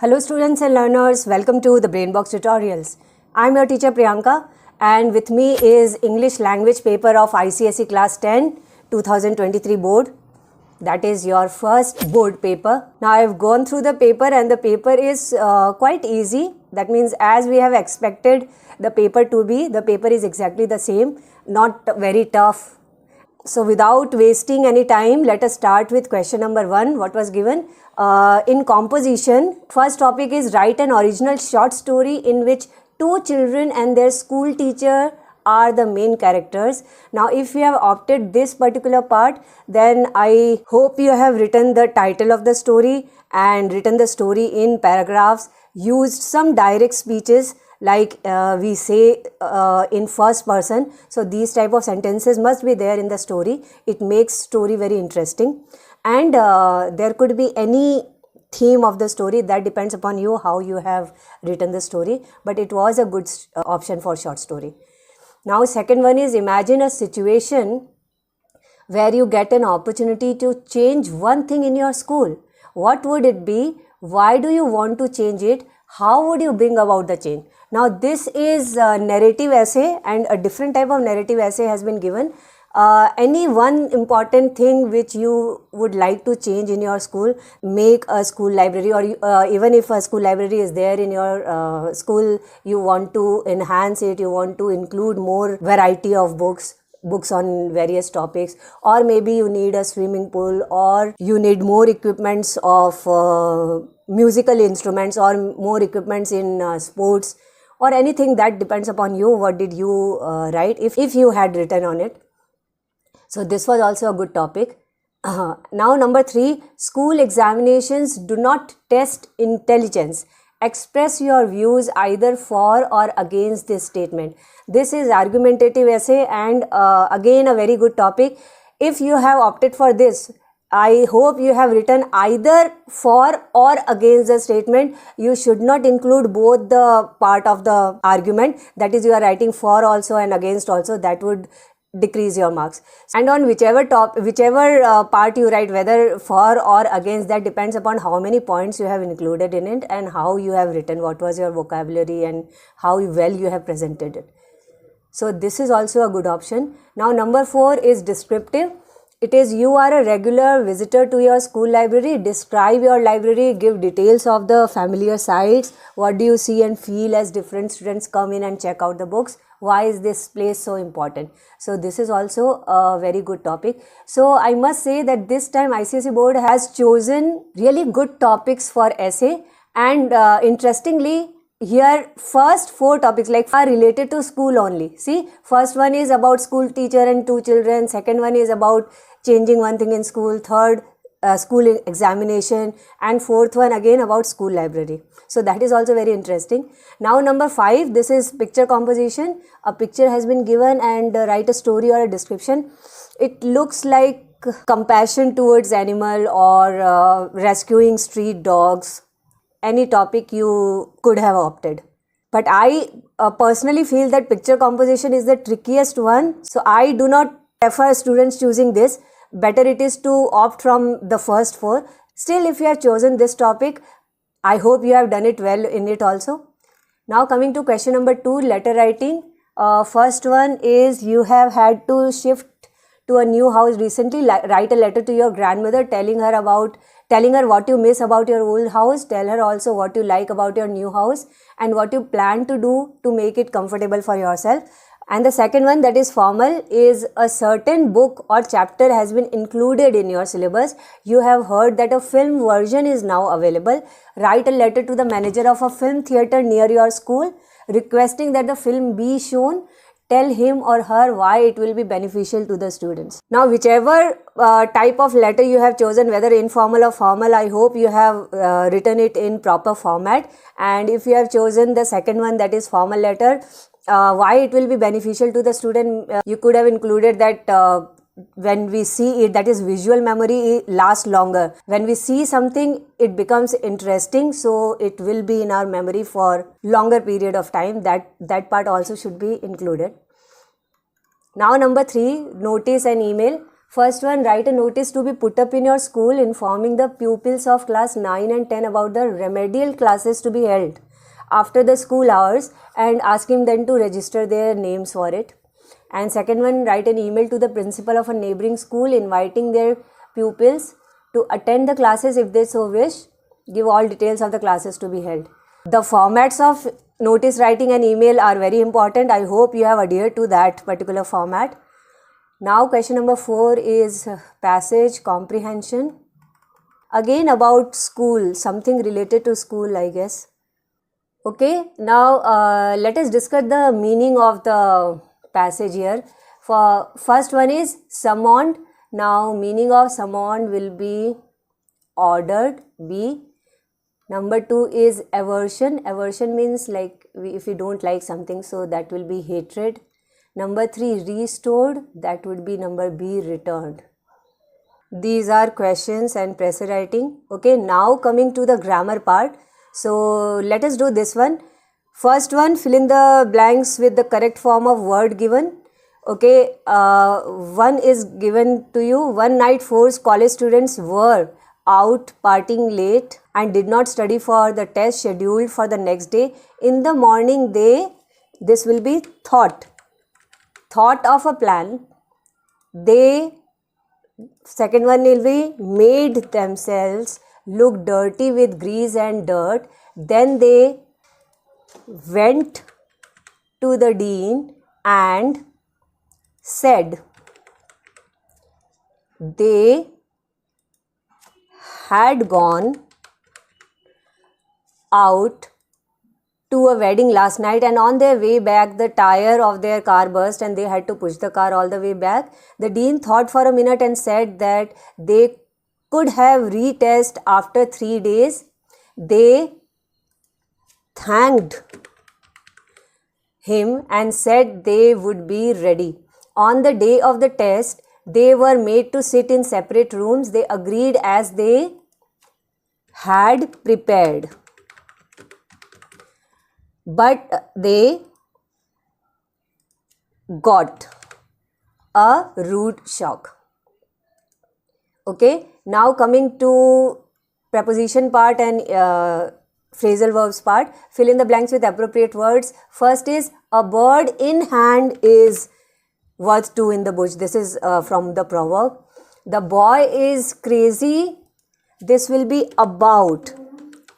Hello students and learners, welcome to the Brainbox tutorials. I am your teacher Priyanka and with me is English language paper of ICSE class 10 2023 board. That is your first board paper. Now I have gone through the paper and the paper is quite easy. That means as we have expected the paper to be, the paper is exactly the same, not very tough. So without wasting any time, let us start with question number 1. What was given? In composition, first topic is write an original short story in which two children and their school teacher are the main characters. Now if you have opted this particular part, then I hope you have written the title of the story and written the story in paragraphs, used some direct speeches like we say in first person. So these type of sentences must be there in the story. It makes story very interesting, and there could be any theme of the story. That depends upon you how you have written the story, but it was a good option for short story. Now second one is imagine a situation where you get an opportunity to change one thing in your school. What would it be? Why do you want to change it? How would you bring about the change? Now this is a narrative essay, and a different type of narrative essay has been given. Any one important thing which you would like to change in your school, make a school library, or even if a school library is there in your school, you want to enhance it, you want to include more variety of books on various topics, or maybe you need a swimming pool, or you need more equipments of musical instruments, or more equipments in sports, or anything. That depends upon you. What did you write if you had written on it? So this was also a good topic. Now number 3, school examinations do not test intelligence. Express your views either for or against this statement. This is argumentative essay, and again a very good topic. If you have opted for this, I hope you have written either for or against the statement. You should not include both the part of the argument. That is, you are writing for also and against also. That would decrease your marks. And on whichever part you write, whether for or against, that depends upon how many points you have included in it and how you have written, what was your vocabulary and how well you have presented it. So this is also a good option. Now number 4 is descriptive. It is, you are a regular visitor to your school library. Describe your library, give details of the familiar sites. What do you see and feel as different students come in and check out the books? Why is this place so important? So this is also a very good topic. So I must say that this time ICSE board has chosen really good topics for essay, and interestingly, here first 4 topics are related to school only. See, first one is about school teacher and 2 children, second one is about changing one thing in school, third school examination, and fourth one again about school library. So that is also very interesting. Now number 5, this is picture composition. A picture has been given and write a story or a description. It looks like compassion towards animal, or rescuing street dogs. Any topic you could have opted, but I personally feel that picture composition is the trickiest one, so I do not prefer students choosing this. Better it is to opt from the first 4. Still, if you have chosen this topic, I hope you have done it well in it also. Now coming to question number 2, letter writing. First one is, you have had to shift to a new house recently. Write a letter to your grandmother telling her what you miss about your old house. Tell her also what you like about your new house and what you plan to do to make it comfortable for yourself. And the second one, that is formal, is a certain book or chapter has been included in your syllabus. You have heard that a film version is now available. Write a letter to the manager of a film theatre near your school requesting that the film be shown. Tell him or her why it will be beneficial to the students. Now whichever type of letter you have chosen, whether informal or formal, I hope you have written it in proper format. And if you have chosen the second one, that is formal letter, why it will be beneficial to the student, you could have included that when we see it, that is visual memory lasts longer. When we see something, it becomes interesting, so it will be in our memory for longer period of time. That part also should be included. Now number 3, notice and email. First one, write a notice to be put up in your school informing the pupils of class 9 and 10 about the remedial classes to be held after the school hours and asking them to register their names for it. And second one, write an email to the principal of a neighboring school inviting their pupils to attend the classes if they so wish. Give all details of the classes to be held. The formats of notice writing and email are very important. I hope you have adhered to that particular format. Now question number 4 is passage comprehension. Again about school, something related to school, I guess. Okay, now let us discuss the meaning of the passage here. For first one is summoned. Now meaning of summoned will be ordered, B. Number 2 is aversion. Aversion means like if we don't like something, so that will be hatred. Number 3, restored, that would be number B, returned. These are questions and pressure writing. Okay, now coming to the grammar part. So let us do this one. First one, fill in the blanks with the correct form of word given. Okay, one is given to you. One night 4 college students were out partying late and did not study for the test scheduled for the next day. In the morning this will be thought of a plan. Second one will be made themselves look dirty with grease and dirt. Then they went to the dean and said they had gone out to a wedding last night and on their way back the tire of their car burst and they had to push the car all the way back. The dean thought for a minute and said that they could have retest after 3 days. They thanked him and said they would be ready. On the day of the test, they were made to sit in separate rooms. They agreed as they had prepared. But they got a rude shock. Okay, now coming to preposition part and phrasal verbs part. Fill in the blanks with appropriate words. First is a bird in hand is worth 2 in the bush. This is from the proverb. The boy is crazy. This will be about.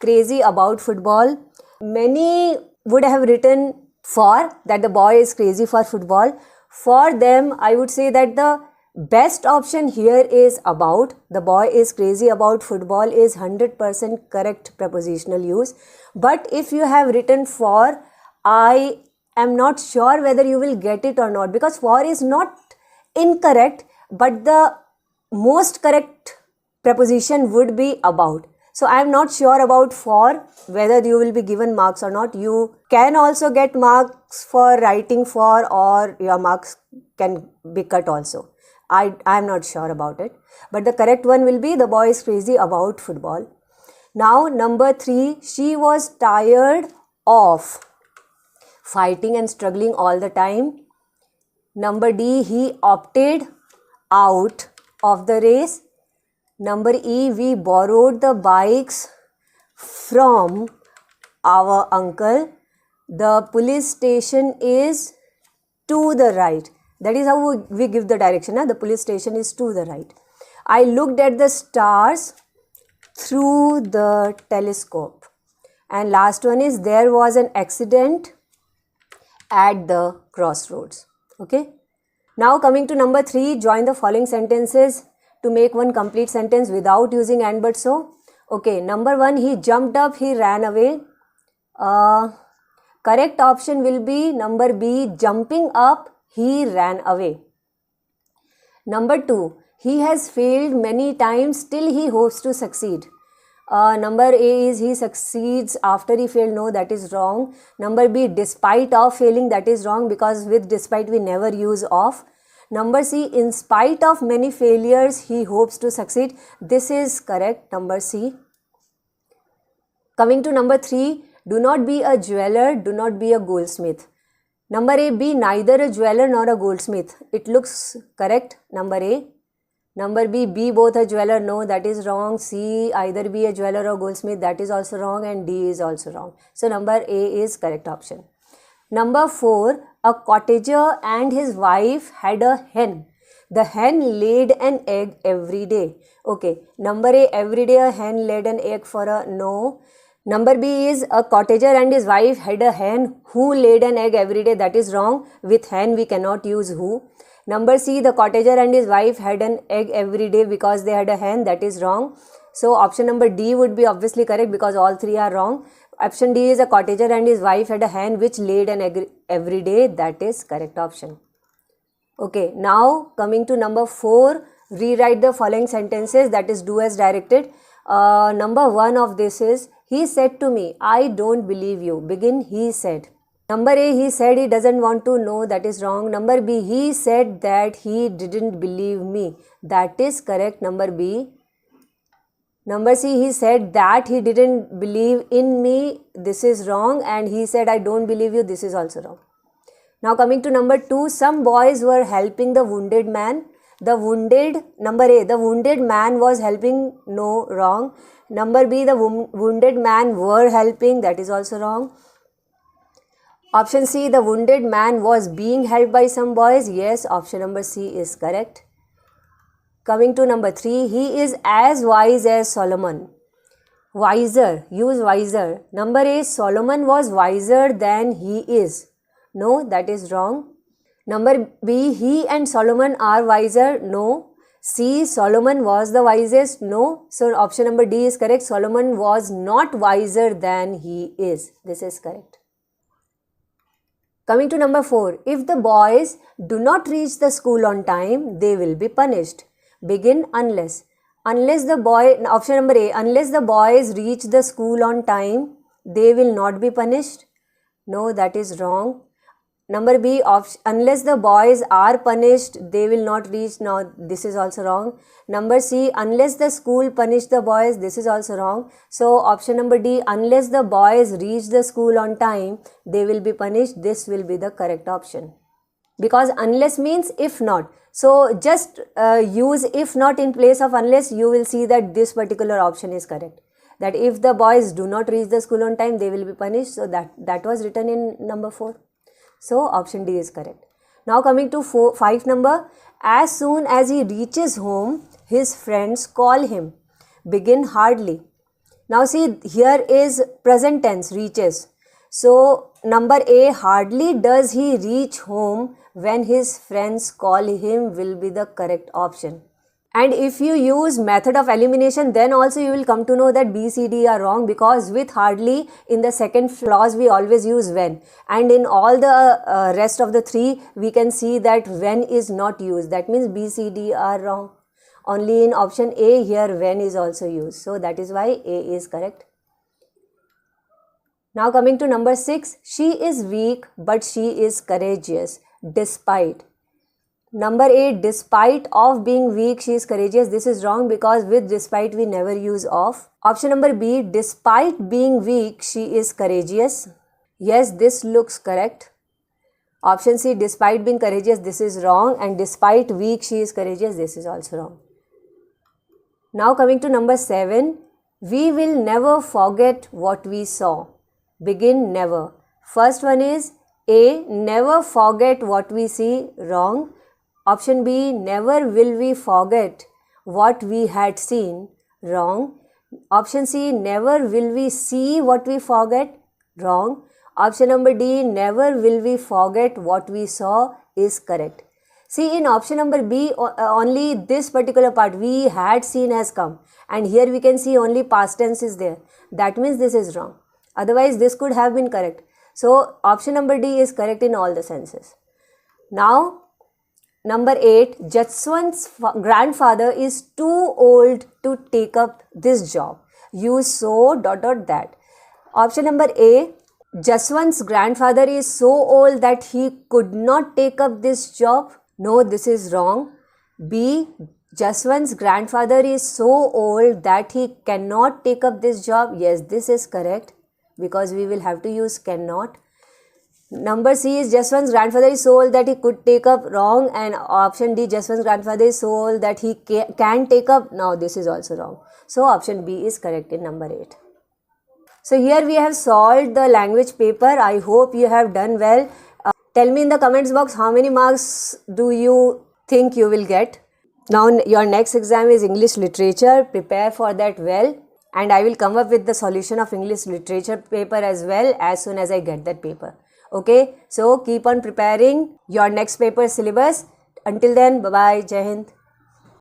Crazy about football. Many would have written for that the boy is crazy for football. For them, I would say that the best option here is about. The boy is crazy about football is 100% correct prepositional use. But if you have written for, I am not sure whether you will get it or not, because for is not incorrect, but the most correct preposition would be about. So I am not sure about for, whether you will be given marks or not. You can also get marks for writing for, or your marks can be cut also. I am not sure about it. But the correct one will be the boy is crazy about football. Now number 3, she was tired of fighting and struggling all the time. Number D, he opted out of the race. Number E, we borrowed the bikes from our uncle. The police station is to the right. That is how we give the direction. The police station is to the right. I looked at the stars through the telescope. And last one is there was an accident at the crossroads. Okay. Now coming to number 3, join the following sentences to make one complete sentence without using and but so. Okay, number 1, he jumped up, he ran away. Correct option will be number B, jumping up, he ran away. Number 2, he has failed many times, still he hopes to succeed. Number A is he succeeds after he failed. No, that is wrong. Number B, despite of failing, that is wrong, because with despite we never use of. Number C, in spite of many failures, he hopes to succeed. This is correct, number C. Coming to number 3, do not be a jeweler, do not be a goldsmith. Number A, be neither a jeweler nor a goldsmith. It looks correct, number A. Number B, both a jeweler. No, that is wrong. C, either be a jeweler or goldsmith. That is also wrong. And D is also wrong. So number A is correct option. Number 4, a cottager and his wife had a hen. The hen laid an egg every day. Okay, number A, every day a hen laid an egg for a no. Number B is a cottager and his wife had a hen who laid an egg every day. That is wrong. With hen we cannot use who. Number C, the cottager and his wife had an egg every day because they had a hen. That is wrong. So option number D would be obviously correct because all three are wrong. Option D is a cottager and his wife had a hen which laid an egg every day. That is correct option. Okay, now coming to number 4, rewrite the following sentences, that is do as directed. Number 1 of this is, he said to me, I don't believe you. Begin, he said. Number A, he said he doesn't want to know. That is wrong. Number B, he said that he didn't believe me. That is correct, number B. Number C, he said that he didn't believe in me. This is wrong. And he said, I don't believe you. This is also wrong. Now coming to number 2, some boys were helping the wounded man. Number A, the wounded man was helping. No, wrong. Number B, the wounded man were helping. That is also wrong. Option C, the wounded man was being helped by some boys. Yes, option number C is correct. Coming to number 3, he is as wise as Solomon. Wiser, use wiser. Number A, Solomon was wiser than he is. No, that is wrong. Number B, he and Solomon are wiser. No. C, Solomon was the wisest. No. So option number D is correct. Solomon was not wiser than he is. This is correct. Coming to number 4, if the boys do not reach the school on time, they will be punished. Begin, unless. Option number A, unless the boys reach the school on time, they will not be punished. No, that is wrong. Number B, unless the boys are punished, they will not reach. No, this is also wrong. Number C, unless the school punish the boys, this is also wrong. So option number D, unless the boys reach the school on time, they will be punished. This will be the correct option. Because unless means if not. So just use if not in place of unless, you will see that this particular option is correct. That if the boys do not reach the school on time, they will be punished. So that was written in number 4. So option D is correct. Now coming to 5 number, as soon as he reaches home, his friends call him. Begin, hardly. Now see, here is present tense, reaches. So number A, hardly does he reach home when his friends call him, will be the correct option. And if you use method of elimination, then also you will come to know that B, C, D are wrong, because with hardly in the second clause we always use when, and in all the rest of the 3 we can see that when is not used. That means B, C, D are wrong. Only in option A here when is also used. So that is why A is correct. Now coming to number 6, she is weak but she is courageous despite. Number A, despite of being weak, she is courageous. This is wrong because with despite we never use of. Option number B, despite being weak, she is courageous. Yes, this looks correct. Option C, despite being courageous, this is wrong. And despite weak, she is courageous, this is also wrong. Now coming to number 7, we will never forget what we saw. Begin, never. First one is A, never forget what we see, wrong. Option B, never will we forget what we had seen, wrong. Option C, never will we see what we forget, wrong. Option number D, never will we forget what we saw, is correct. See, in option number B, only this particular part, we had seen, has come. And here we can see only past tense is there. That means this is wrong. Otherwise, this could have been correct. So, option number D is correct in all the senses. Now, number 8, Jaswant's grandfather is too old to take up this job. Use so ... that. Option number A, Jaswant's grandfather is so old that he could not take up this job. No, this is wrong. B, Jaswant's grandfather is so old that he cannot take up this job. Yes, this is correct because we will have to use cannot. Number C is Jaswant's grandfather is so old that he could take up, wrong. And option D, Jaswant's grandfather is so old that he can take up. Now this is also wrong. So option B is correct in number 8. So here we have solved the language paper. I hope you have done well. Tell me in the comments box how many marks do you think you will get. Now your next exam is English literature. Prepare for that well. And I will come up with the solution of English literature paper as well as soon as I get that paper. Okay, so keep on preparing your next paper syllabus. Until then, bye bye, Jai Hind.